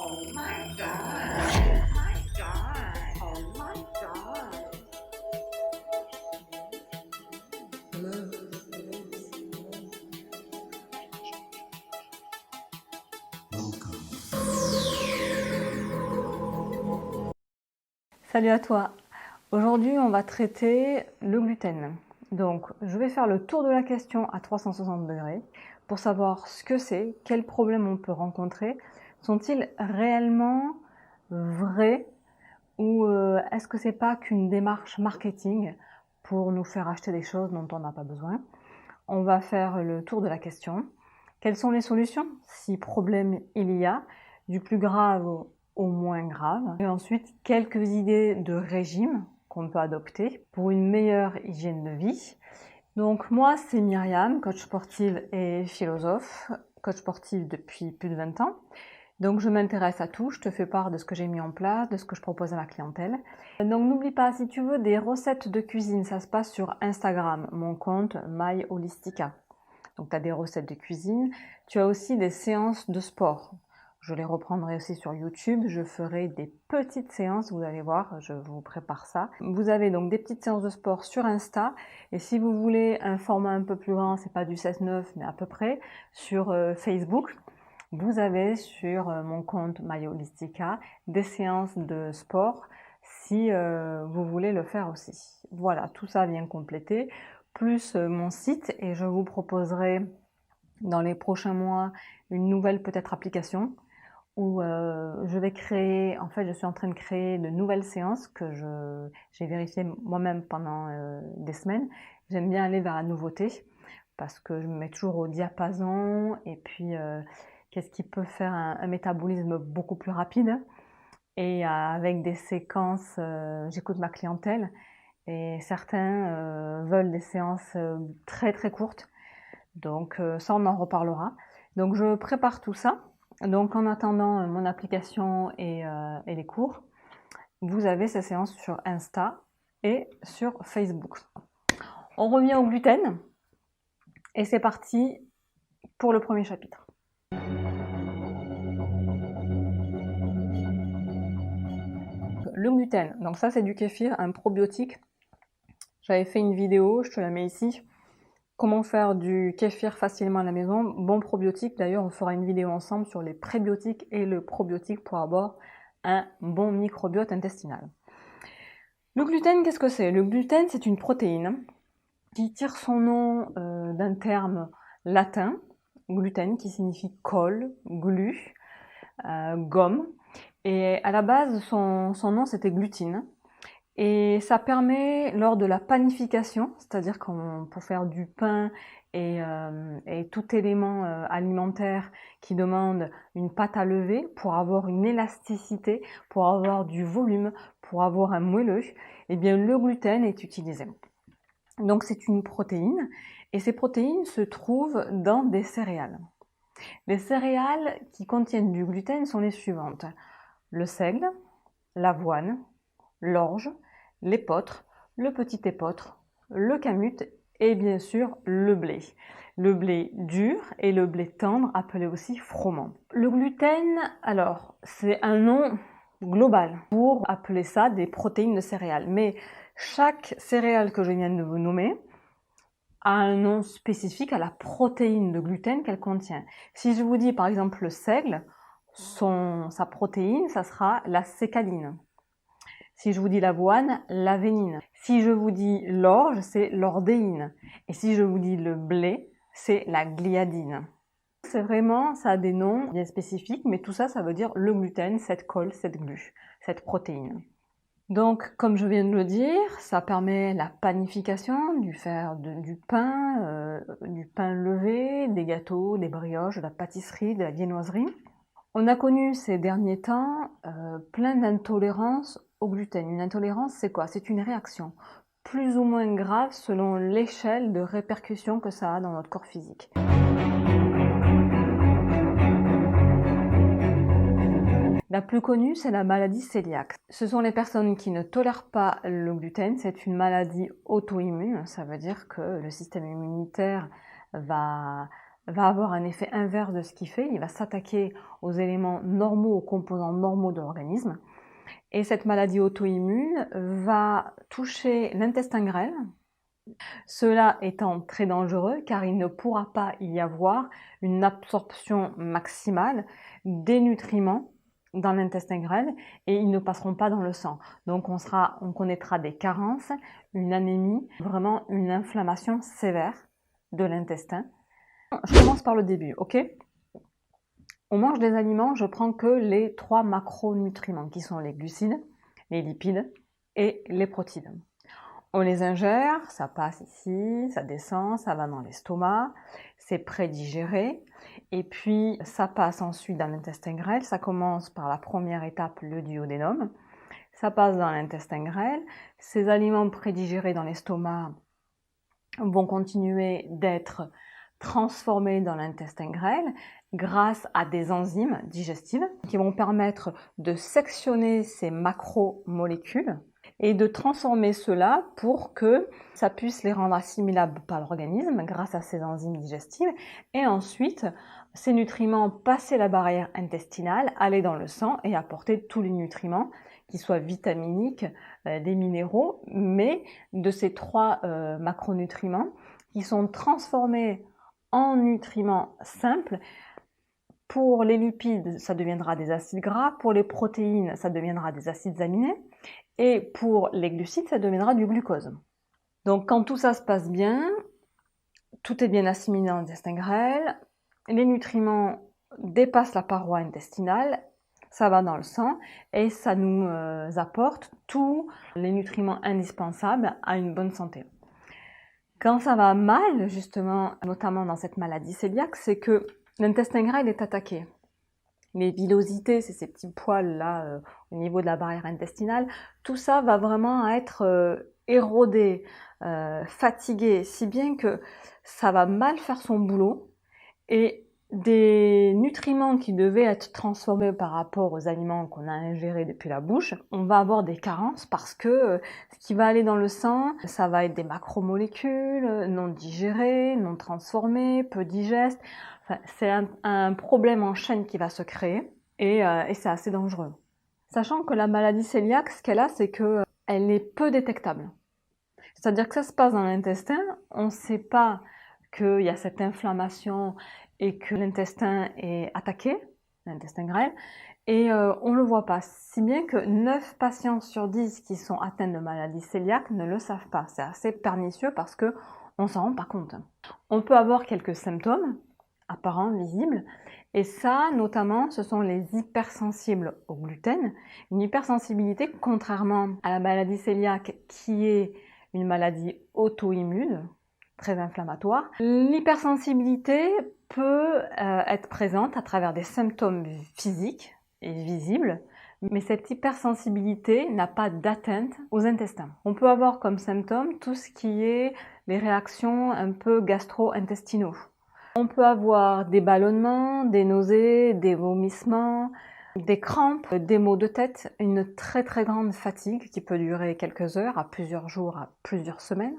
Oh my god. Oh my god. Oh my god. Salut à toi. Aujourd'hui, on va traiter le gluten. Donc, je vais faire le tour de la question à 360 degrés pour savoir ce que c'est, quels problèmes on peut rencontrer, sont-ils réellement vrais ou est-ce que c'est pas qu'une démarche marketing pour nous faire acheter des choses dont on n'a pas besoin? On va faire le tour de la question. Quelles sont les solutions si problème il y a, du plus grave au moins grave. Et ensuite, quelques idées de régime qu'on peut adopter pour une meilleure hygiène de vie. Donc moi, c'est Myriam, coach sportive et philosophe, coach sportive depuis plus de 20 ans. Donc je m'intéresse à tout, je te fais part de ce que j'ai mis en place, de ce que je propose à ma clientèle. Donc n'oublie pas, si tu veux des recettes de cuisine, ça se passe sur Instagram, mon compte MyHolistica. Donc tu as des recettes de cuisine, tu as aussi des séances de sport. Je les reprendrai aussi sur YouTube, je ferai des petites séances, vous allez voir, je vous prépare ça. Vous avez donc des petites séances de sport sur Insta, et si vous voulez un format un peu plus grand, c'est pas du 16-9, mais à peu près, sur Facebook, vous avez sur mon compte MyHolistica des séances de sport si vous voulez le faire aussi. Voilà, tout ça vient compléter, plus mon site, et je vous proposerai dans les prochains mois une nouvelle peut-être application où je vais créer, en fait je suis en train de créer de nouvelles séances que j'ai vérifié moi-même pendant des semaines. J'aime bien aller vers la nouveauté parce que je me mets toujours au diapason et puis qu'est-ce qui peut faire un métabolisme beaucoup plus rapide, et avec des séquences, j'écoute ma clientèle et certains veulent des séances très très courtes. Donc ça, on en reparlera. Donc je prépare tout ça. Donc en attendant mon application et les cours, vous avez ces séances sur Insta et sur Facebook. On revient au gluten et c'est parti pour le premier chapitre. Le gluten, donc ça c'est du kéfir, un probiotique. J'avais fait une vidéo, je te la mets ici. Comment faire du kéfir facilement à la maison, bon probiotique. D'ailleurs, on fera une vidéo ensemble sur les prébiotiques et le probiotique pour avoir un bon microbiote intestinal. Le gluten, qu'est-ce que c'est? Le gluten, c'est une protéine qui tire son nom d'un terme latin, gluten, qui signifie colle, glu, gomme. Et à la base, son nom, c'était glutine. Et ça permet, lors de la panification, c'est-à-dire pour faire du pain et tout élément alimentaire qui demande une pâte à lever, pour avoir une élasticité, pour avoir du volume, pour avoir un moelleux, eh bien le gluten est utilisé. Donc c'est une protéine, et ces protéines se trouvent dans des céréales. Les céréales qui contiennent du gluten sont les suivantes: le seigle, l'avoine, l'orge, l'épeautre, le petit épeautre, le kamut et bien sûr le blé. Le blé dur et le blé tendre, appelé aussi froment. Le gluten, alors, c'est un nom global pour appeler ça des protéines de céréales. Mais chaque céréale que je viens de vous nommer a un nom spécifique à la protéine de gluten qu'elle contient. Si je vous dis par exemple le seigle, sa protéine, ça sera la sécaline. Si je vous dis l'avoine, l'avénine. Si je vous dis l'orge, c'est l'ordéine. Et si je vous dis le blé, c'est la gliadine. C'est vraiment, ça a des noms bien spécifiques, mais tout ça, ça veut dire le gluten, cette colle, cette glu, cette protéine. Donc, comme je viens de le dire, ça permet la panification, du pain levé, des gâteaux, des brioches, de la pâtisserie, de la viennoiserie. On a connu ces derniers temps plein d'intolérances au gluten. Une intolérance, c'est quoi? C'est une réaction plus ou moins grave selon l'échelle de répercussion que ça a dans notre corps physique. La plus connue, c'est la maladie cœliaque. Ce sont les personnes qui ne tolèrent pas le gluten. C'est une maladie auto-immune. Ça veut dire que le système immunitaire va va avoir un effet inverse de ce qu'il fait. Il va s'attaquer aux éléments normaux, aux composants normaux de l'organisme. Et cette maladie auto-immune va toucher l'intestin grêle, cela étant très dangereux car il ne pourra pas y avoir une absorption maximale des nutriments dans l'intestin grêle et ils ne passeront pas dans le sang. Donc on connaîtra des carences, une anémie, vraiment une inflammation sévère de l'intestin. Je commence par le début, ok? On mange des aliments, je prends que les 3 macronutriments qui sont les glucides, les lipides et les protéines. On les ingère, ça passe ici, ça descend, ça va dans l'estomac, c'est prédigéré et puis ça passe ensuite dans l'intestin grêle. Ça commence par la première étape, le duodénum. Ça passe dans l'intestin grêle. Ces aliments prédigérés dans l'estomac vont continuer d'être transformés dans l'intestin grêle grâce à des enzymes digestives qui vont permettre de sectionner ces macromolécules et de transformer cela pour que ça puisse les rendre assimilables par l'organisme grâce à ces enzymes digestives et ensuite ces nutriments passer la barrière intestinale, aller dans le sang et apporter tous les nutriments qui soient vitaminiques, des minéraux, mais de ces 3 macronutriments qui sont transformés en nutriments simples. Pour les lipides, ça deviendra des acides gras, pour les protéines, ça deviendra des acides aminés, et pour les glucides, ça deviendra du glucose. Donc quand tout ça se passe bien, tout est bien assimilé dans l'intestin grêle, les nutriments dépassent la paroi intestinale, ça va dans le sang et ça nous apporte tous les nutriments indispensables à une bonne santé. Quand ça va mal, justement, notamment dans cette maladie cœliaque, c'est que l'intestin grêle est attaqué. Les villosités, c'est ces petits poils là au niveau de la barrière intestinale, tout ça va vraiment être érodé, fatigué, si bien que ça va mal faire son boulot et des nutriments qui devaient être transformés par rapport aux aliments qu'on a ingérés depuis la bouche, on va avoir des carences parce que ce qui va aller dans le sang, ça va être des macromolécules non digérées, non transformées, peu digestes. Enfin, c'est un problème en chaîne qui va se créer et c'est assez dangereux. Sachant que la maladie cœliaque, ce qu'elle a, c'est qu'elle est peu détectable. C'est-à-dire que ça se passe dans l'intestin, on ne sait pas qu'il y a cette inflammation et que l'intestin est attaqué, l'intestin grêle, et on ne le voit pas. Si bien que 9 patients sur 10 qui sont atteints de maladie cœliaque ne le savent pas. C'est assez pernicieux parce qu'on ne s'en rend pas compte. On peut avoir quelques symptômes apparents, visibles, et ça, notamment, ce sont les hypersensibles au gluten. Une hypersensibilité, contrairement à la maladie cœliaque qui est une maladie auto-immune, très inflammatoire. L'hypersensibilité peut être présente à travers des symptômes physiques et visibles, mais cette hypersensibilité n'a pas d'atteinte aux intestins. On peut avoir comme symptôme tout ce qui est les réactions un peu gastro-intestinaux. On peut avoir des ballonnements, des nausées, des vomissements, des crampes, des maux de tête, une très très grande fatigue qui peut durer quelques heures, à plusieurs jours, à plusieurs semaines.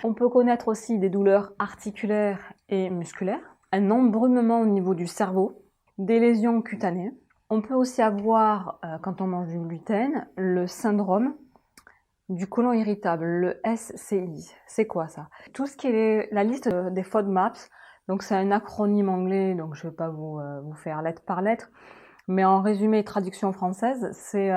On peut connaître aussi des douleurs articulaires et musculaires, un embrumement au niveau du cerveau, des lésions cutanées. On peut aussi avoir, quand on mange du gluten, le syndrome du côlon irritable, le SCI. C'est quoi ça? Tout ce qui est la liste des FODMAPs, donc c'est un acronyme anglais, donc je ne vais pas vous faire lettre par lettre, mais en résumé, traduction française, c'est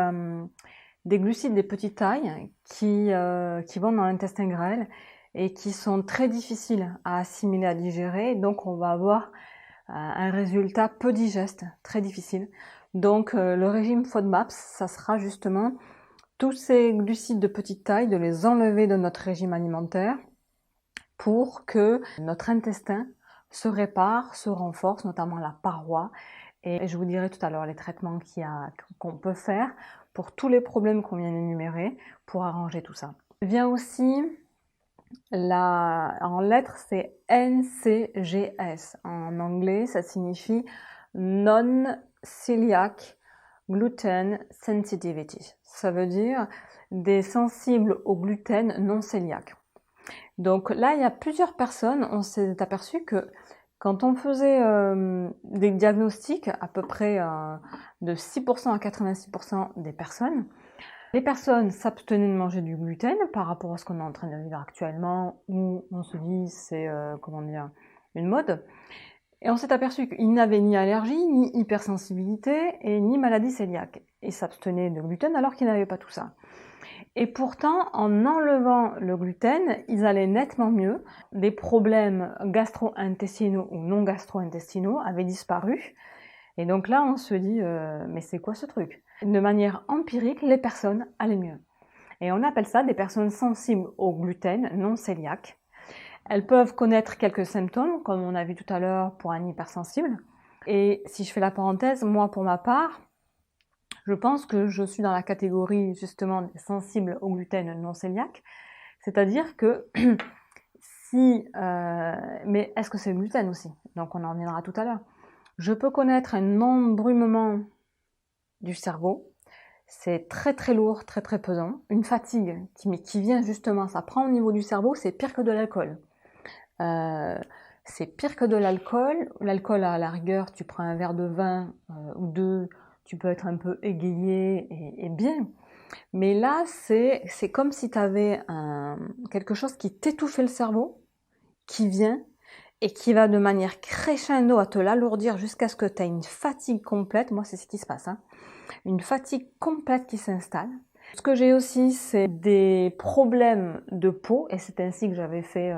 des glucides de petite taille qui vont dans l'intestin grêle et qui sont très difficiles à assimiler, à digérer. Donc on va avoir un résultat peu digeste, très difficile. Donc le régime FODMAPs, ça sera justement tous ces glucides de petite taille, de les enlever de notre régime alimentaire pour que notre intestin se répare, se renforce, notamment la paroi. Et je vous dirai tout à l'heure les traitements qu'on peut faire pour tous les problèmes qu'on vient d'énumérer pour arranger tout ça. Vient aussi en lettres, c'est NCGS. En anglais, ça signifie Non-Celiac Gluten Sensitivity. Ça veut dire des sensibles au gluten non cœliaques. Donc là, il y a plusieurs personnes, on s'est aperçu que Quand on faisait des diagnostics, à peu près de 6% à 86% des personnes, les personnes s'abstenaient de manger du gluten par rapport à ce qu'on est en train de vivre actuellement, où on se dit c'est comment dire, une mode. Et on s'est aperçu qu'ils n'avaient ni allergie, ni hypersensibilité, et ni maladie cœliaque. Ils s'abstenaient de gluten alors qu'ils n'avaient pas tout ça. Et pourtant, en enlevant le gluten, ils allaient nettement mieux. Des problèmes gastro-intestinaux ou non gastro-intestinaux avaient disparu. Et donc là, on se dit, mais c'est quoi ce truc? De manière empirique, les personnes allaient mieux. Et on appelle ça des personnes sensibles au gluten non cœliaque. Elles peuvent connaître quelques symptômes, comme on a vu tout à l'heure pour un hypersensible. Et si je fais la parenthèse, moi pour ma part, je pense que je suis dans la catégorie justement des sensibles au gluten non cœliaque. C'est-à-dire que si... mais est-ce que c'est le gluten aussi? Donc on en reviendra tout à l'heure. Je peux connaître un embrumement du cerveau. C'est très très lourd, très très pesant. Une fatigue qui vient justement, ça prend au niveau du cerveau, c'est pire que de l'alcool. C'est pire que de l'alcool. L'alcool, à la rigueur, tu prends un verre de vin ou deux, tu peux être un peu égayé et bien. Mais là, c'est comme si tu avais quelque chose qui t'étouffait le cerveau, qui vient et qui va de manière crescendo à te l'alourdir jusqu'à ce que tu aies une fatigue complète. Moi, c'est ce qui se passe. Une fatigue complète qui s'installe. Ce que j'ai aussi, c'est des problèmes de peau, et c'est ainsi que j'avais fait,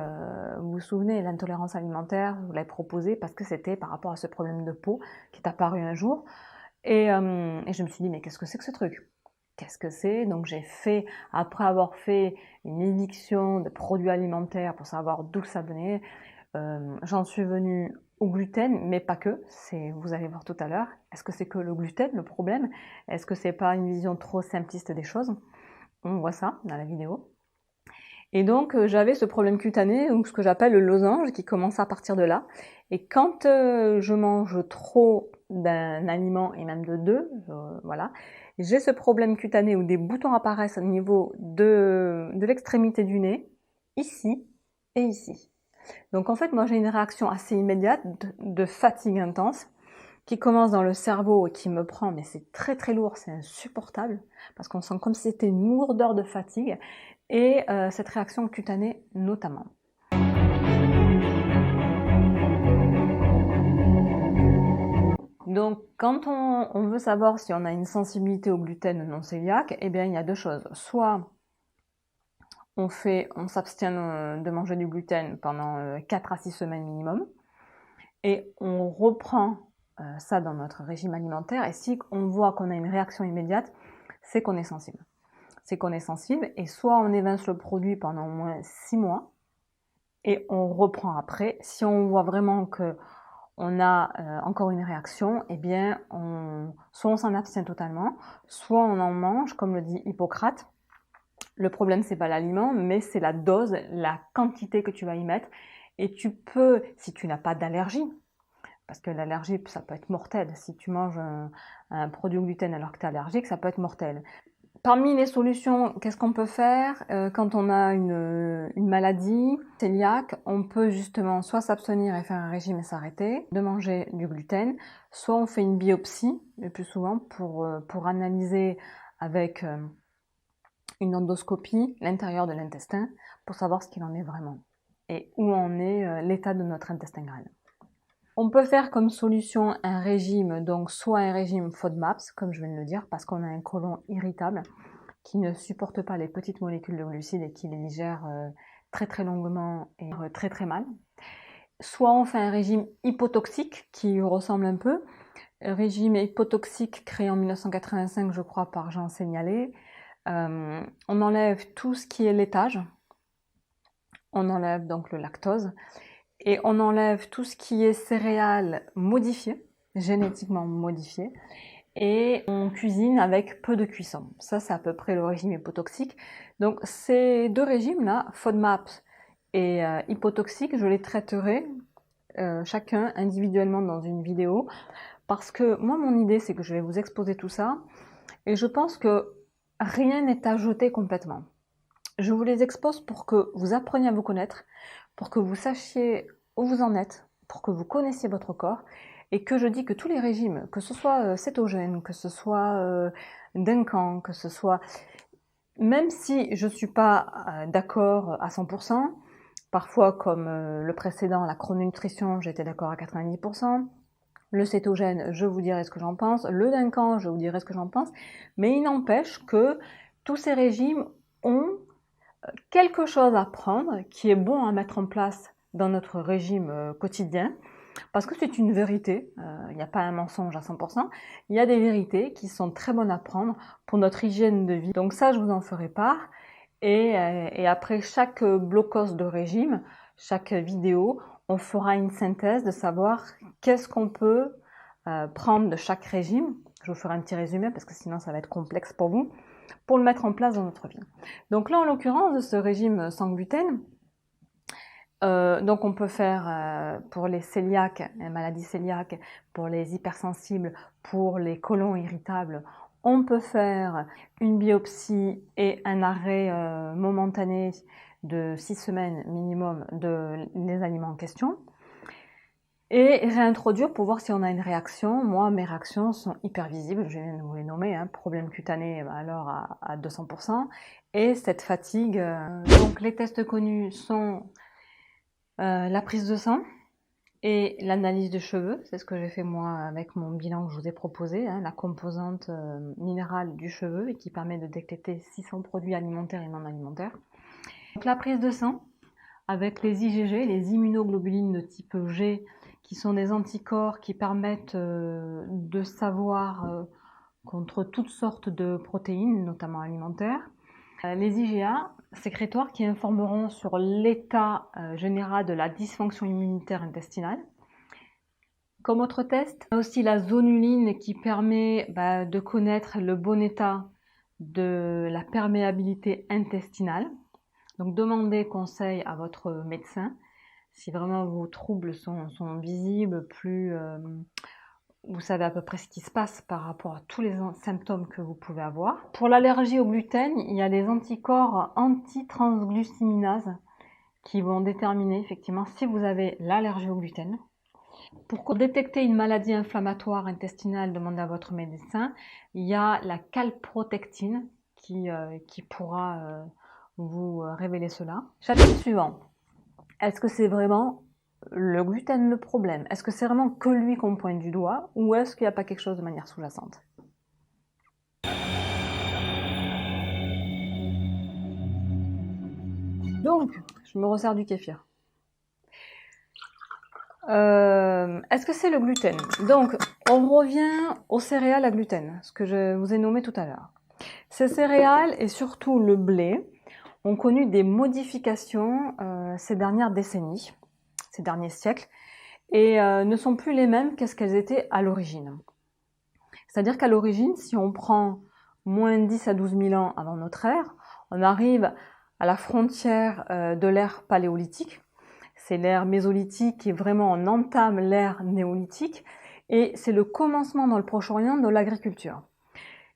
vous vous souvenez, l'intolérance alimentaire, je vous l'avais proposé parce que c'était par rapport à ce problème de peau qui est apparu un jour. Et je me suis dit, mais qu'est-ce que c'est que ce truc? Qu'est-ce que c'est? Donc j'ai fait, après avoir fait une éviction de produits alimentaires pour savoir d'où ça venait, j'en suis venue au gluten, mais pas que, vous allez voir tout à l'heure. Est-ce que c'est que le gluten, le problème? Est-ce que c'est pas une vision trop simpliste des choses? On voit ça dans la vidéo. Et donc j'avais ce problème cutané, ou ce que j'appelle le losange, qui commence à partir de là. Et quand je mange trop d'un aliment, et même de deux, voilà, j'ai ce problème cutané où des boutons apparaissent au niveau de l'extrémité du nez, ici et ici. Donc en fait, moi j'ai une réaction assez immédiate de fatigue intense qui commence dans le cerveau et qui me prend, mais c'est très très lourd, c'est insupportable, parce qu'on sent comme si c'était une lourdeur de fatigue, et cette réaction cutanée notamment. Donc quand on veut savoir si on a une sensibilité au gluten non cœliaque, eh bien il y a deux choses. Soit on s'abstient de manger du gluten pendant 4 à 6 semaines minimum, et on reprend ça dans notre régime alimentaire, et si on voit qu'on a une réaction immédiate, c'est qu'on est sensible. C'est qu'on est sensible, et soit on évince le produit pendant au moins 6 mois, et on reprend après. Si on voit vraiment que on a encore une réaction, eh bien, soit on s'en abstient totalement, soit on en mange, comme le dit Hippocrate. Le problème, c'est pas l'aliment, mais c'est la dose, la quantité que tu vas y mettre. Et tu peux, si tu n'as pas d'allergie, parce que l'allergie, ça peut être mortel. Si tu manges un produit au gluten alors que tu es allergique, ça peut être mortel. Parmi les solutions, qu'est-ce qu'on peut faire quand on a une maladie cœliaque? On peut justement soit s'abstenir et faire un régime et s'arrêter de manger du gluten, soit on fait une biopsie, le plus souvent, pour analyser avec une endoscopie l'intérieur de l'intestin pour savoir ce qu'il en est vraiment et où en est l'état de notre intestin grêle. On peut faire comme solution un régime, donc soit un régime FODMAPs, comme je viens de le dire, parce qu'on a un côlon irritable qui ne supporte pas les petites molécules de glucides et qui les digère très très longuement et très très mal. Soit on fait un régime hypotoxique qui ressemble un peu. Un régime hypotoxique créé en 1985, je crois, par Jean Seignalé. On enlève tout ce qui est laitage. On enlève donc le lactose. Et on enlève tout ce qui est céréales modifiées, génétiquement modifiées, et on cuisine avec peu de cuisson. Ça, c'est à peu près le régime hypotoxique. Donc ces deux régimes-là, FODMAPs et hypotoxique, je les traiterai chacun individuellement dans une vidéo, parce que moi, mon idée, c'est que je vais vous exposer tout ça, et je pense que rien n'est à jeter complètement. Je vous les expose pour que vous appreniez à vous connaître, pour que vous sachiez où vous en êtes, pour que vous connaissiez votre corps et que je dis que tous les régimes, que ce soit cétogène, que ce soit Duncan, que ce soit... Même si je ne suis pas d'accord à 100%, parfois comme le précédent, la chrononutrition, j'étais d'accord à 90%, le cétogène, je vous dirai ce que j'en pense, le Duncan, je vous dirai ce que j'en pense, mais il n'empêche que tous ces régimes ont quelque chose à prendre qui est bon à mettre en place dans notre régime quotidien, parce que c'est une vérité, il n'y a pas un mensonge à 100%, il y a des vérités qui sont très bonnes à prendre pour notre hygiène de vie. Donc ça, je vous en ferai part. Et après chaque blocos de régime, chaque vidéo, on fera une synthèse de savoir qu'est-ce qu'on peut prendre de chaque régime. Je vous ferai un petit résumé parce que sinon ça va être complexe pour vous, pour le mettre en place dans notre vie. Donc là, en l'occurrence, de ce régime sans gluten, donc on peut faire pour les cœliaques, les maladies cœliaques, pour les hypersensibles, pour les côlons irritables, on peut faire une biopsie et un arrêt momentané de 6 semaines minimum des aliments en question. Et réintroduire pour voir si on a une réaction. Moi, mes réactions sont hyper visibles, je viens de vous les nommer, hein, problème cutané alors à 200%, et cette fatigue. Donc les tests connus sont la prise de sang et l'analyse de cheveux, c'est ce que j'ai fait moi avec mon bilan que je vous ai proposé, hein, la composante minérale du cheveu et qui permet de détecter si sont produits alimentaires et non alimentaires. Donc la prise de sang avec les IgG, les immunoglobulines de type G, qui sont des anticorps qui permettent de savoir contre toutes sortes de protéines, notamment alimentaires. Les IgA sécrétoires qui informeront sur l'état général de la dysfonction immunitaire intestinale. Comme autre test, on a aussi la zonuline qui permet de connaître le bon état de la perméabilité intestinale. Donc demandez conseil à votre médecin si vraiment vos troubles sont visibles, plus vous savez à peu près ce qui se passe par rapport à tous les symptômes que vous pouvez avoir. Pour l'allergie au gluten, il y a des anticorps anti-transgluciminase qui vont déterminer effectivement si vous avez l'allergie au gluten. Pour détecter une maladie inflammatoire intestinale, demandez à votre médecin. Il y a la calprotectine qui pourra vous révéler cela. Chapitre suivant. Est-ce que c'est vraiment le gluten le problème? Est-ce que c'est vraiment que lui qu'on pointe du doigt ou est-ce qu'il n'y a pas quelque chose de manière sous-jacente? Donc, je me resserre du kéfir. Est-ce que c'est le gluten? Donc, on revient aux céréales à gluten, ce que je vous ai nommé tout à l'heure. Ces céréales et surtout le blé ont connu des modifications ces dernières décennies, ces derniers siècles, et ne sont plus les mêmes qu'est-ce qu'elles étaient à l'origine. C'est-à-dire qu'à l'origine, si on prend moins 10 à 12 000 ans avant notre ère, on arrive à la frontière de l'ère paléolithique. C'est l'ère mésolithique qui vraiment on entame l'ère néolithique et c'est le commencement dans le Proche-Orient de l'agriculture.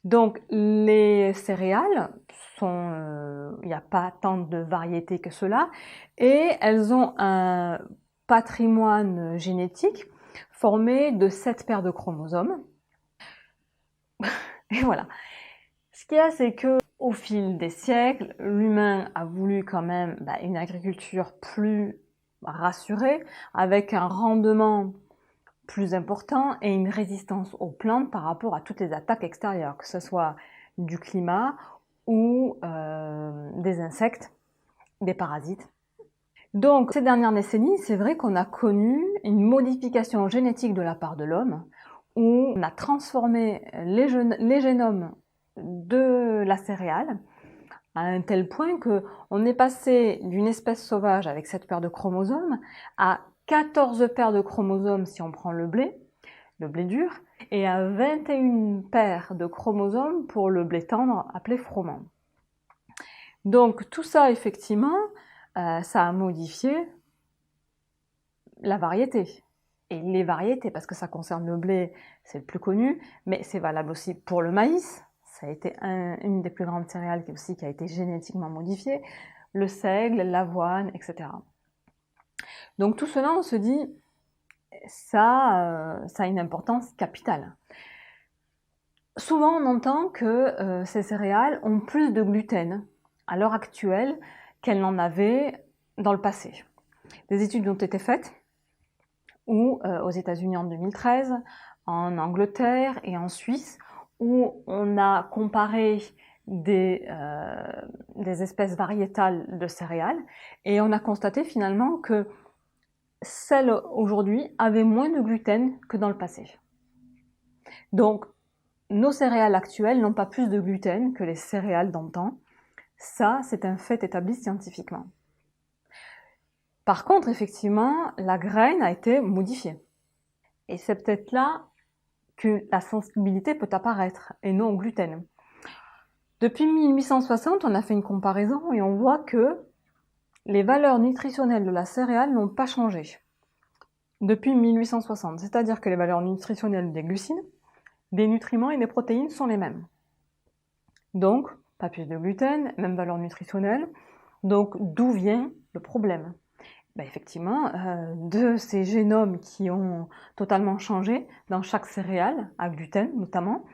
Donc les céréales sont, il n'y a pas tant de variétés que cela et elles ont un patrimoine génétique formé de 7 paires de chromosomes. Et voilà. Ce qu'il y a, c'est que au fil des siècles, l'humain a voulu quand même une agriculture plus rassurée, avec un rendement plus important et une résistance aux plantes par rapport à toutes les attaques extérieures, que ce soit du climat ou des insectes, des parasites. Donc, ces dernières décennies, c'est vrai qu'on a connu une modification génétique de la part de l'homme, où on a transformé les génomes de la céréale à un tel point qu'on est passé d'une espèce sauvage avec 7 paires de chromosomes à 14 paires de chromosomes si on prend le blé dur, et à 21 paires de chromosomes pour le blé tendre appelé froment. Donc tout ça, effectivement, ça a modifié la variété. Et les variétés, parce que ça concerne le blé, c'est le plus connu, mais c'est valable aussi pour le maïs. Ça a été une des plus grandes céréales qui a été génétiquement modifiée, le seigle, l'avoine, etc. Donc tout cela, on se dit, ça a une importance capitale. Souvent, on entend que ces céréales ont plus de gluten à l'heure actuelle qu'elles n'en avaient dans le passé. Des études ont été faites où, aux États-Unis en 2013, en Angleterre et en Suisse, où on a comparé des espèces variétales de céréales et on a constaté finalement que celles aujourd'hui avaient moins de gluten que dans le passé. Donc, nos céréales actuelles n'ont pas plus de gluten que les céréales d'antan. Ça, c'est un fait établi scientifiquement. Par contre, effectivement, la graine a été modifiée. Et c'est peut-être là que la sensibilité peut apparaître, et non au gluten. Depuis 1860, on a fait une comparaison et on voit que les valeurs nutritionnelles de la céréale n'ont pas changé. Depuis 1860, c'est-à-dire que les valeurs nutritionnelles des glucides, des nutriments et des protéines sont les mêmes. Donc, pas plus de gluten, même valeur nutritionnelle. Donc, d'où vient le problème? Effectivement, de ces génomes qui ont totalement changé dans chaque céréale, à gluten notamment,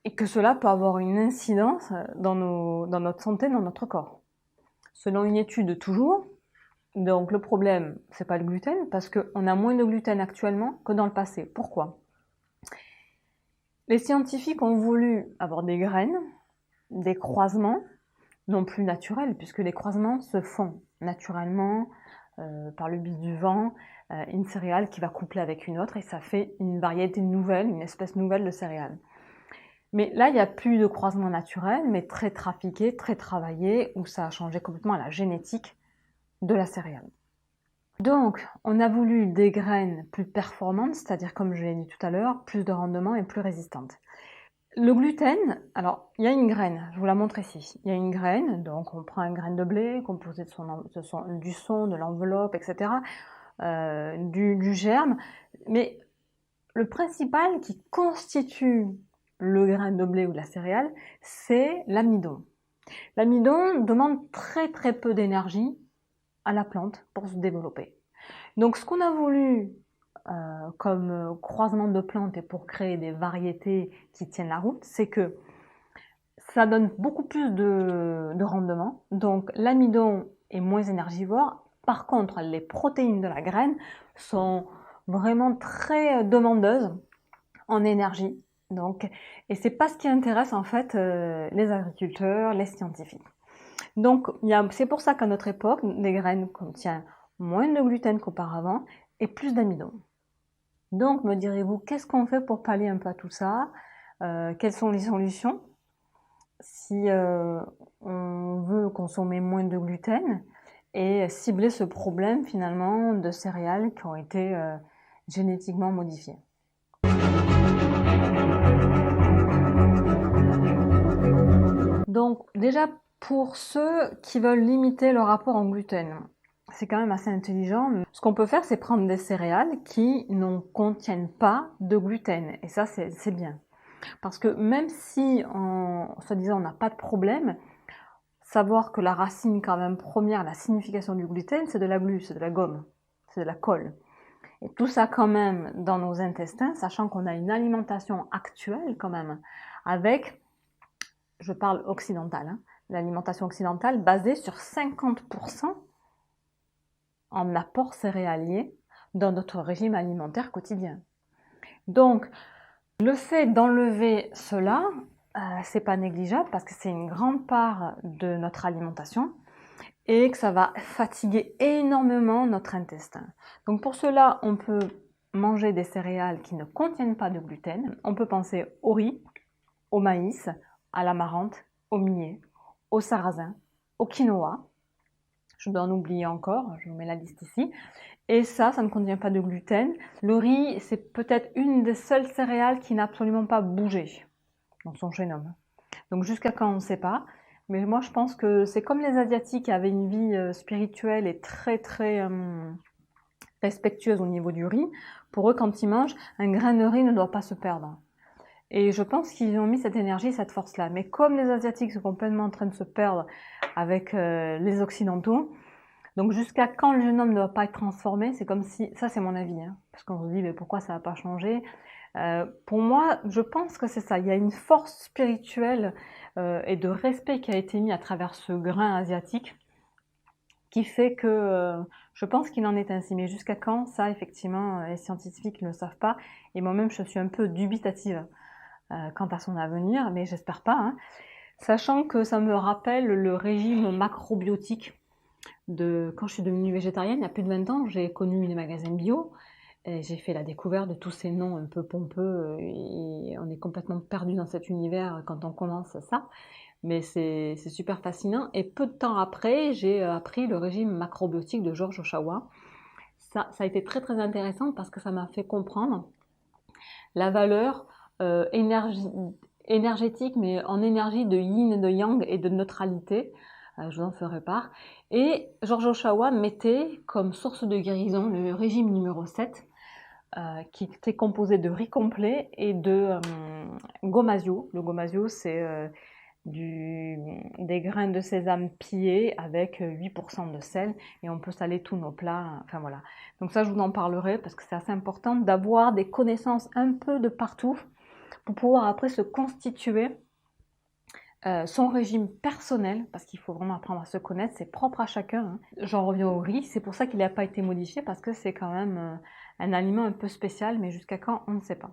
et que cela peut avoir une incidence dans notre santé, dans notre corps. Selon une étude toujours, donc le problème, c'est pas le gluten, parce qu'on a moins de gluten actuellement que dans le passé. Pourquoi? Les scientifiques ont voulu avoir des graines, des croisements, non plus naturels, puisque les croisements se font naturellement par le biais du vent, une céréale qui va coupler avec une autre et ça fait une variété nouvelle, une espèce nouvelle de céréales. Mais là, il n'y a plus de croisement naturel, mais très trafiqué, très travaillé, où ça a changé complètement la génétique de la céréale. Donc, on a voulu des graines plus performantes, c'est-à-dire, comme je l'ai dit tout à l'heure, plus de rendement et plus résistantes. Le gluten, alors, il y a une graine, je vous la montre ici. Il y a une graine, donc on prend une graine de blé, composée du son, de l'enveloppe, etc., du germe. Mais le principal qui constitue le grain de blé ou de la céréale, c'est l'amidon. L'amidon demande très très peu d'énergie à la plante pour se développer. Donc ce qu'on a voulu comme croisement de plantes et pour créer des variétés qui tiennent la route, c'est que ça donne beaucoup plus de rendement. Donc l'amidon est moins énergivore. Par contre, les protéines de la graine sont vraiment très demandeuses en énergie. Donc, et c'est pas ce qui intéresse en fait les agriculteurs, les scientifiques. Donc, c'est pour ça qu'à notre époque, les graines contiennent moins de gluten qu'auparavant et plus d'amidon. Donc, me direz-vous, qu'est-ce qu'on fait pour pallier un peu à tout ça? Quelles sont les solutions? Si on veut consommer moins de gluten et cibler ce problème finalement de céréales qui ont été génétiquement modifiées. Donc déjà pour ceux qui veulent limiter le rapport en gluten, c'est quand même assez intelligent. Ce qu'on peut faire, c'est prendre des céréales qui ne contiennent pas de gluten. Et ça, c'est bien. Parce que même si, soi-disant, on n'a pas de problème, savoir que la racine quand même première, la signification du gluten, c'est de la glu, c'est de la gomme, c'est de la colle. Et tout ça quand même dans nos intestins, sachant qu'on a une alimentation actuelle quand même, avec, je parle occidentale, hein, l'alimentation occidentale basée sur 50% en apport céréalier dans notre régime alimentaire quotidien. Donc, le fait d'enlever cela, c'est pas négligeable parce que c'est une grande part de notre alimentation et que ça va fatiguer énormément notre intestin. Donc pour cela, on peut manger des céréales qui ne contiennent pas de gluten. On peut penser au riz, au maïs, à l'amarante, au millet, au sarrasin, au quinoa. Je dois en oublier encore, je vous mets la liste ici. Et ça ne contient pas de gluten. Le riz, c'est peut-être une des seules céréales qui n'a absolument pas bougé dans son génome. Donc jusqu'à quand, on ne sait pas. Mais moi, je pense que c'est comme les Asiatiques qui avaient une vie spirituelle et très très respectueuse au niveau du riz. Pour eux, quand ils mangent, un grain de riz ne doit pas se perdre. Et je pense qu'ils ont mis cette énergie, cette force-là. Mais comme les Asiatiques sont complètement en train de se perdre avec les Occidentaux, Donc jusqu'à quand le jeune homme ne va pas être transformé, c'est comme si, ça c'est mon avis, hein, parce qu'on se dit mais pourquoi ça va pas changer? Pour moi, je pense que c'est ça, il y a une force spirituelle et de respect qui a été mis à travers ce grain asiatique, qui fait que je pense qu'il en est ainsi. Mais jusqu'à quand, ça effectivement, les scientifiques ne le savent pas, et moi-même je suis un peu dubitative quant à son avenir, mais j'espère pas, hein. Sachant que ça me rappelle le régime macrobiotique de quand je suis devenue végétarienne, il y a plus de 20 ans, j'ai connu les magasins bio, et j'ai fait la découverte de tous ces noms un peu pompeux, et on est complètement perdu dans cet univers quand on commence ça. Mais c'est super fascinant. Et peu de temps après, j'ai appris le régime macrobiotique de George Oshawa. Ça a été très très intéressant parce que ça m'a fait comprendre la valeur énergétique, mais en énergie de yin et de yang et de neutralité. Je vous en ferai part. Et George Oshawa mettait comme source de guérison le régime numéro 7, qui était composé de riz complet et de gomasio. Le gomasio, c'est des grains de sésame pillés avec 8% de sel, et on peut saler tous nos plats, enfin voilà. Donc ça, je vous en parlerai parce que c'est assez important d'avoir des connaissances un peu de partout pour pouvoir après se constituer son régime personnel, parce qu'il faut vraiment apprendre à se connaître, c'est propre à chacun, hein. J'en reviens au riz, c'est pour ça qu'il n'a pas été modifié, parce que c'est quand même un aliment un peu spécial, mais jusqu'à quand, on ne sait pas.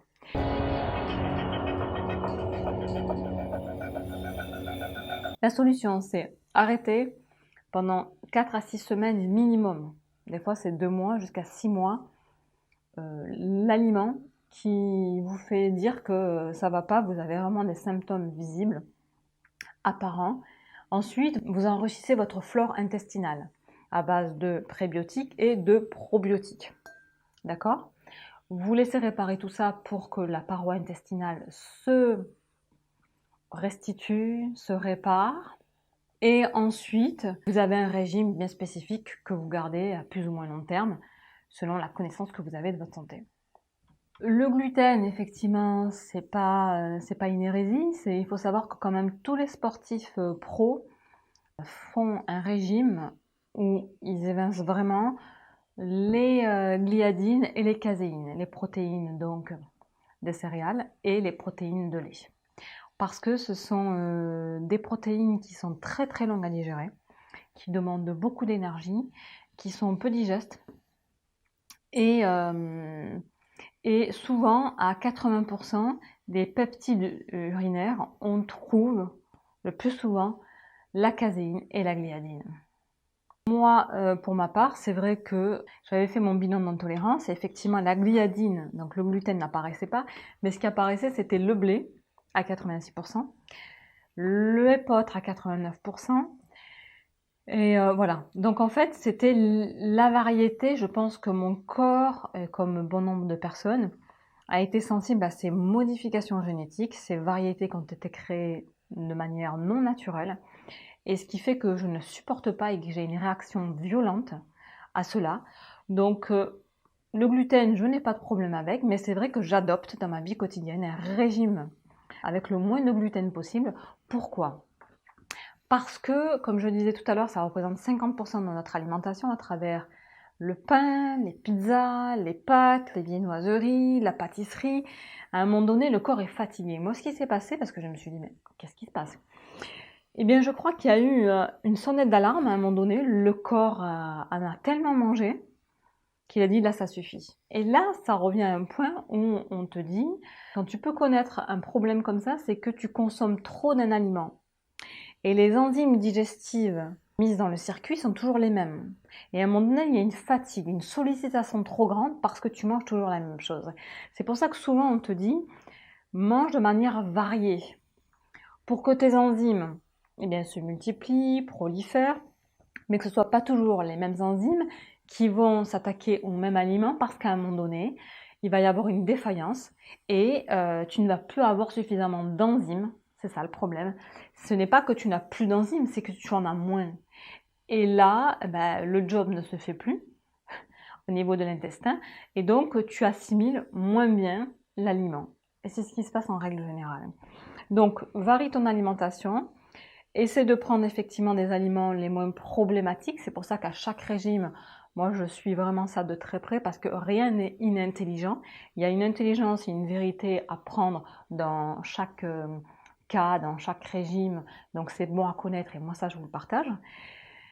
La solution, c'est arrêter pendant 4 à 6 semaines minimum. Des fois, c'est 2 mois jusqu'à 6 mois. L'aliment qui vous fait dire que ça va pas, vous avez vraiment des symptômes visibles, apparents. Ensuite, vous enrichissez votre flore intestinale à base de prébiotiques et de probiotiques. D'accord? Vous laissez réparer tout ça pour que la paroi intestinale se restitue, se répare. Et ensuite, vous avez un régime bien spécifique que vous gardez à plus ou moins long terme, selon la connaissance que vous avez de votre santé. Le gluten, effectivement, c'est pas une hérésie. Il faut savoir que quand même tous les sportifs pros font un régime où ils évincent vraiment les gliadines et les caséines, les protéines donc des céréales et les protéines de lait. Parce que ce sont des protéines qui sont très très longues à digérer, qui demandent beaucoup d'énergie, qui sont peu digestes, et souvent à 80% des peptides urinaires, on trouve le plus souvent la caséine et la gliadine. Moi, pour ma part, c'est vrai que j'avais fait mon bilan d'intolérance, et effectivement la gliadine, donc le gluten n'apparaissait pas, mais ce qui apparaissait c'était le blé à 86%, le épeautre à 89%, et voilà. Donc en fait, c'était la variété. Je pense que mon corps, comme bon nombre de personnes, a été sensible à ces modifications génétiques, ces variétés qui ont été créées de manière non naturelle, et ce qui fait que je ne supporte pas et que j'ai une réaction violente à cela. Donc le gluten, je n'ai pas de problème avec, mais c'est vrai que j'adopte dans ma vie quotidienne un régime avec le moins de gluten possible. Pourquoi ? Parce que, comme je disais tout à l'heure, ça représente 50% de notre alimentation à travers le pain, les pizzas, les pâtes, les viennoiseries, la pâtisserie. À un moment donné, le corps est fatigué. Moi, ce qui s'est passé, parce que je me suis dit, mais qu'est-ce qui se passe ? Eh bien, je crois qu'il y a eu une sonnette d'alarme à un moment donné. Le corps en a tellement mangé qu'il a dit, là, ça suffit. Et là, ça revient à un point où on te dit, quand tu peux connaître un problème comme ça, c'est que tu consommes trop d'un aliment. Et les enzymes digestives mises dans le circuit sont toujours les mêmes. Et à un moment donné, il y a une fatigue, une sollicitation trop grande parce que tu manges toujours la même chose. C'est pour ça que souvent on te dit, mange de manière variée. Pour que tes enzymes se multiplient, prolifèrent, mais que ce ne soit pas toujours les mêmes enzymes qui vont s'attaquer au même aliment, parce qu'à un moment donné, il va y avoir une défaillance et tu ne vas plus avoir suffisamment d'enzymes. C'est ça le problème. Ce n'est pas que tu n'as plus d'enzymes, c'est que tu en as moins. Et là, le job ne se fait plus au niveau de l'intestin, et donc tu assimiles moins bien l'aliment. Et c'est ce qui se passe en règle générale. Donc, varie ton alimentation Essaie de prendre effectivement des aliments les moins problématiques. C'est pour ça qu'à chaque régime, moi je suis vraiment ça de très près parce que rien n'est inintelligent. Il y a une intelligence et une vérité à prendre dans chaque cas, dans chaque régime. Donc c'est bon à connaître et moi ça je vous le partage.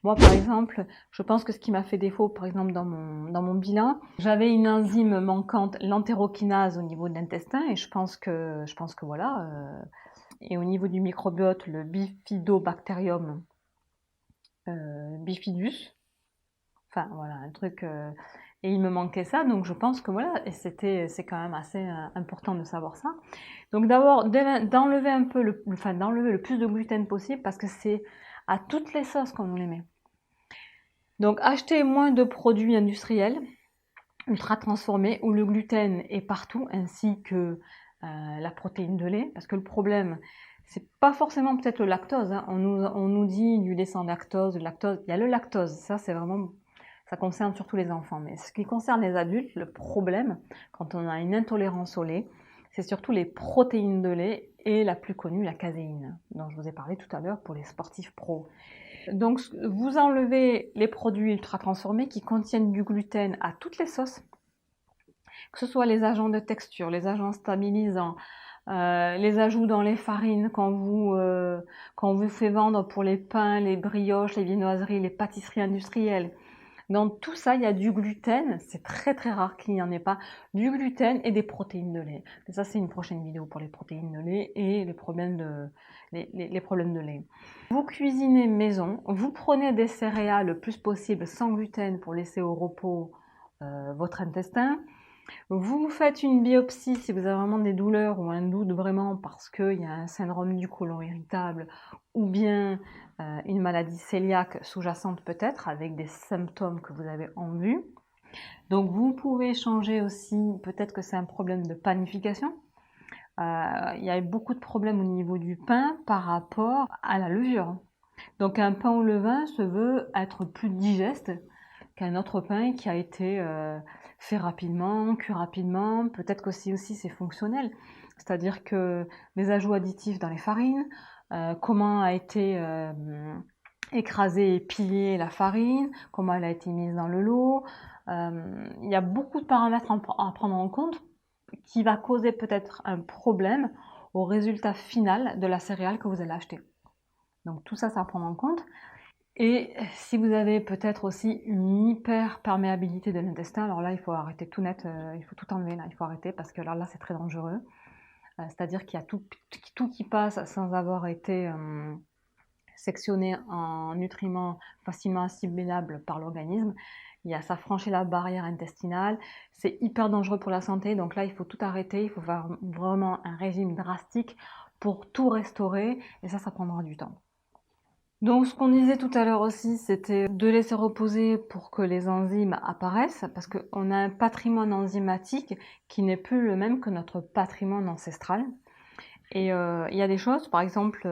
Moi, par exemple, je pense que ce qui m'a fait défaut, par exemple, dans mon bilan, j'avais une enzyme manquante, l'entérokinase au niveau de l'intestin, et je pense que voilà. Et au niveau du microbiote, le Bifidobacterium bifidus. Enfin, voilà, un truc. Et il me manquait ça, donc je pense que voilà, et c'est quand même assez important de savoir ça. Donc d'abord, d'enlever un peu d'enlever le plus de gluten possible, parce que c'est à toutes les sauces qu'on nous les met. Donc acheter moins de produits industriels ultra transformés où le gluten est partout, ainsi que la protéine de lait, parce que le problème, c'est pas forcément peut-être le lactose, hein. On nous dit du lait sans lactose, il y a le lactose, ça c'est vraiment, ça concerne surtout les enfants, mais ce qui concerne les adultes, le problème, quand on a une intolérance au lait, c'est surtout les protéines de lait et la plus connue, la caséine, dont je vous ai parlé tout à l'heure pour les sportifs pros. Donc, vous enlevez les produits ultra transformés qui contiennent du gluten à toutes les sauces, que ce soit les agents de texture, les agents stabilisants, les ajouts dans les farines quand on vous fait vendre pour les pains, les brioches, les viennoiseries, les pâtisseries industrielles. Dans tout ça, il y a du gluten, c'est très très rare qu'il n'y en ait pas, du gluten et des protéines de lait. Mais ça, c'est une prochaine vidéo pour les protéines de lait et les problèmes de lait. Vous cuisinez maison, vous prenez des céréales le plus possible sans gluten pour laisser au repos votre intestin. Vous faites une biopsie si vous avez vraiment des douleurs ou un doute vraiment parce qu'il y a un syndrome du côlon irritable ou bien une maladie cœliaque sous-jacente peut-être avec des symptômes que vous avez en vue. Donc vous pouvez changer aussi, peut-être que c'est un problème de panification. Il y a beaucoup de problèmes au niveau du pain par rapport à la levure. Donc un pain au levain se veut être plus digeste qu'un autre pain qui a été fait rapidement, cuit rapidement. Peut-être qu'aussi c'est fonctionnel. C'est-à-dire que les ajouts additifs dans les farines, comment a été écrasée et pillée la farine, comment elle a été mise dans le lot. Il y a beaucoup de paramètres à prendre en compte qui va causer peut-être un problème au résultat final de la céréale que vous allez acheter. Donc tout ça, ça à prendre en compte. Et si vous avez peut-être aussi une hyper perméabilité de l'intestin, alors là il faut arrêter tout net, il faut tout enlever là, il faut arrêter parce que là c'est très dangereux. C'est-à-dire qu'il y a tout qui passe sans avoir été sectionné en nutriments facilement assimilables par l'organisme. Ça franchit la barrière intestinale, c'est hyper dangereux pour la santé, donc là il faut tout arrêter, il faut faire vraiment un régime drastique pour tout restaurer, et ça prendra du temps. Donc ce qu'on disait tout à l'heure aussi, c'était de laisser reposer pour que les enzymes apparaissent, parce qu'on a un patrimoine enzymatique qui n'est plus le même que notre patrimoine ancestral. Et il y a des choses, par exemple,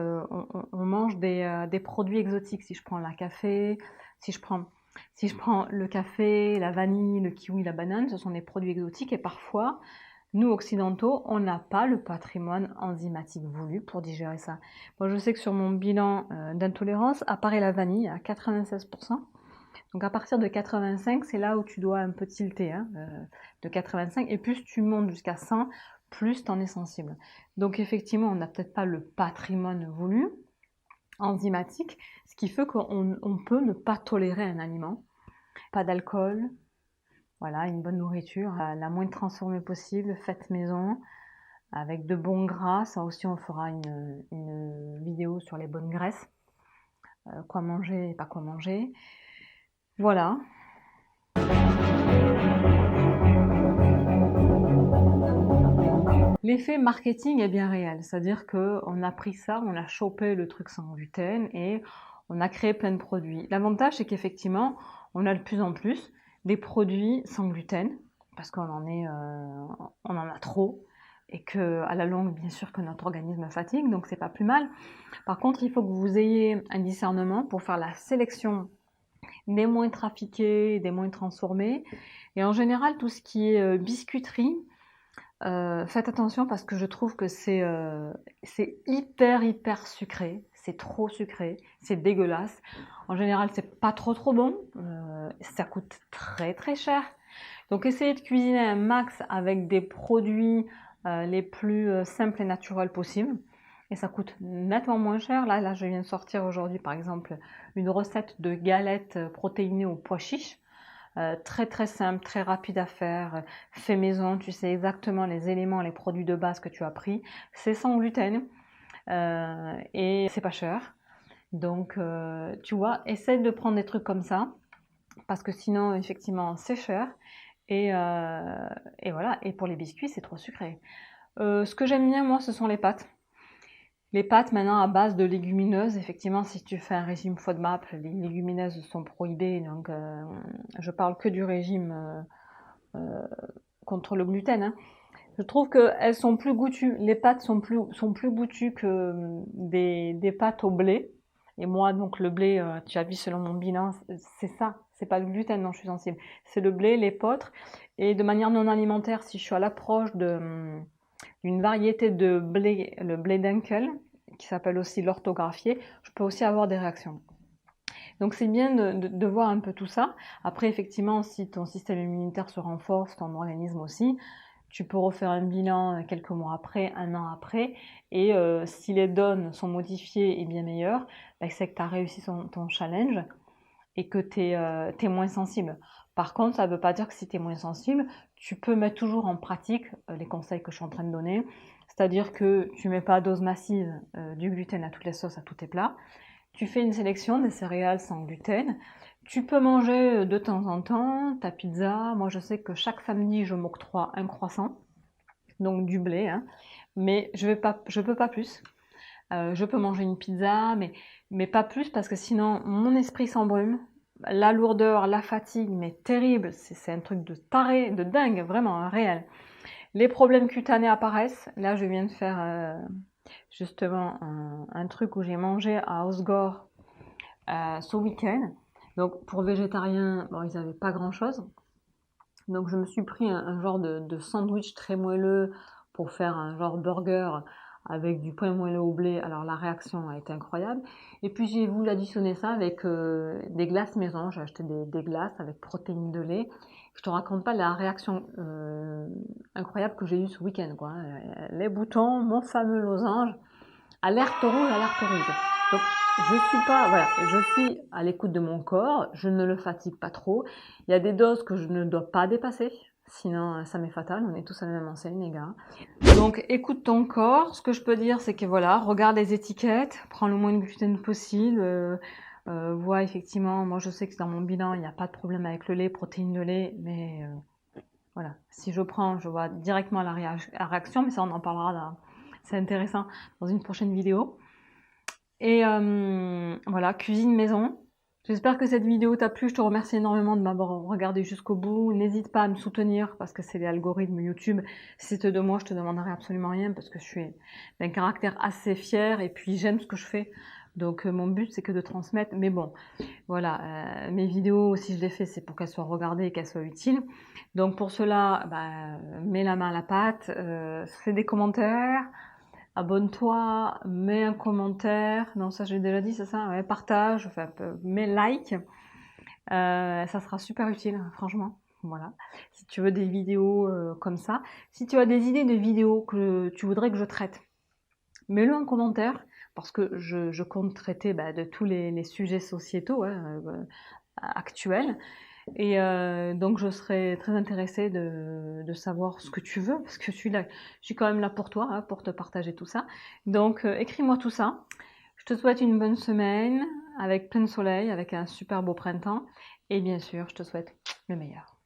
on mange des produits exotiques. Si je prends le café, si je prends le café, la vanille, le kiwi, la banane, ce sont des produits exotiques et parfois, nous occidentaux, on n'a pas le patrimoine enzymatique voulu pour digérer ça. Moi, je sais que sur mon bilan d'intolérance apparaît la vanille à 96%. Donc à partir de 85, c'est là où tu dois un peu tilter, hein, de 85, et plus tu montes jusqu'à 100, plus tu en es sensible. Donc effectivement, on n'a peut-être pas le patrimoine voulu enzymatique, ce qui fait qu'on peut ne pas tolérer un aliment. Pas d'alcool, voilà, une bonne nourriture, la moins transformée possible, faite maison, avec de bons gras. Ça aussi, on fera une vidéo sur les bonnes graisses, quoi manger et pas quoi manger. Voilà. L'effet marketing est bien réel, c'est-à-dire qu'on a pris ça, on a chopé le truc sans gluten et on a créé plein de produits. L'avantage, c'est qu'effectivement, on a de plus en plus des produits sans gluten, parce qu'on en a trop, et qu'à la longue, bien sûr, que notre organisme fatigue, donc c'est pas plus mal. Par contre, il faut que vous ayez un discernement pour faire la sélection des moins trafiqués, des moins transformés, et en général, tout ce qui est biscuiterie, faites attention parce que je trouve que c'est hyper sucré, c'est trop sucré, c'est dégueulasse. En général, c'est pas trop bon, ça coûte très cher. Donc essayez de cuisiner un max avec des produits les plus simples et naturels possibles. Et ça coûte nettement moins cher. Là, je viens de sortir aujourd'hui, par exemple, une recette de galettes protéinées au pois chiches. Très simple, très rapide à faire, fait maison, tu sais exactement les éléments, les produits de base que tu as pris. C'est sans gluten et c'est pas cher. Donc, tu vois, essaie de prendre des trucs comme ça, parce que sinon, effectivement, c'est cher. Et voilà, et pour les biscuits, c'est trop sucré. Ce que j'aime bien, moi, ce sont les pâtes. Les pâtes maintenant à base de légumineuses, effectivement, si tu fais un régime FODMAP, les légumineuses sont prohibées, donc je parle que du régime contre le gluten. Hein. Je trouve qu'elles sont plus goûtues, les pâtes sont plus goûtues que des pâtes au blé. Et moi, donc le blé, tu as vu selon mon bilan, c'est ça, c'est pas le gluten dont je suis sensible, c'est le blé, l'épeautre. Et de manière non alimentaire, si je suis à l'approche d'une variété de blé, le blé d'Enkel, qui s'appelle aussi l'orthographié, je peux aussi avoir des réactions. Donc c'est bien de voir un peu tout ça. Après, effectivement, si ton système immunitaire se renforce, ton organisme aussi, tu peux refaire un bilan quelques mois après, un an après, et si les donnes sont modifiées et bien meilleures, ben, c'est que tu as réussi ton challenge et que tu es moins sensible. Par contre, ça ne veut pas dire que si tu es moins sensible, tu peux mettre toujours en pratique les conseils que je suis en train de donner. C'est-à-dire que tu ne mets pas à dose massive du gluten à toutes les sauces, à tous tes plats. Tu fais une sélection des céréales sans gluten. Tu peux manger de temps en temps ta pizza. Moi, je sais que chaque samedi, je m'octroie un croissant, donc du blé, hein. Mais je peux pas plus. Je peux manger une pizza, mais pas plus parce que sinon mon esprit s'embrume. La lourdeur, la fatigue, mais terrible, c'est un truc de taré, de dingue, vraiment, hein, réel. Les problèmes cutanés apparaissent. Là, je viens de faire justement un truc où j'ai mangé à Osgore ce week-end. Donc pour végétariens, bon, ils n'avaient pas grand-chose. Donc je me suis pris un genre de sandwich très moelleux pour faire un genre burger avec du pain moelleux au blé. Alors la réaction a été incroyable. Et puis j'ai voulu additionner ça avec des glaces maison. J'ai acheté des glaces avec protéines de lait. Je te raconte pas la réaction incroyable que j'ai eue ce week-end, quoi. Les boutons, mon fameux losange, alerte rouge, alerte rouge. Donc je suis à l'écoute de mon corps, je ne le fatigue pas trop. Il y a des doses que je ne dois pas dépasser, sinon ça m'est fatal, on est tous à la même enseigne les gars. Donc écoute ton corps, ce que je peux dire c'est que voilà, regarde les étiquettes, prends le moins de gluten possible, vois effectivement, moi je sais que dans mon bilan il n'y a pas de problème avec le lait, protéines de lait, mais voilà, si je vois directement la réaction, mais ça on en parlera là, c'est intéressant dans une prochaine vidéo. Et voilà, cuisine maison. J'espère que cette vidéo t'a plu. Je te remercie énormément de m'avoir regardé jusqu'au bout. N'hésite pas à me soutenir parce que c'est les algorithmes YouTube. Si c'était de moi, je te demanderai absolument rien parce que je suis d'un caractère assez fier et puis j'aime ce que je fais. Donc mon but c'est que de transmettre. Mais bon, voilà, mes vidéos, si je les fais, c'est pour qu'elles soient regardées et qu'elles soient utiles. Donc pour cela, mets la main à la pâte, fais des commentaires. Abonne-toi, mets un commentaire, non ça j'ai déjà dit, c'est ça, ouais, partage, enfin, mets like, ça sera super utile, franchement, voilà. Si tu veux des vidéos comme ça, si tu as des idées de vidéos que tu voudrais que je traite, mets-le en commentaire, parce que je compte traiter de tous les sujets sociétaux actuels. Et donc je serais très intéressée de savoir ce que tu veux, parce que je suis quand même là pour toi, hein, pour te partager tout ça. Donc écris-moi tout ça. Je te souhaite une bonne semaine, avec plein de soleil, avec un super beau printemps. Et bien sûr, je te souhaite le meilleur.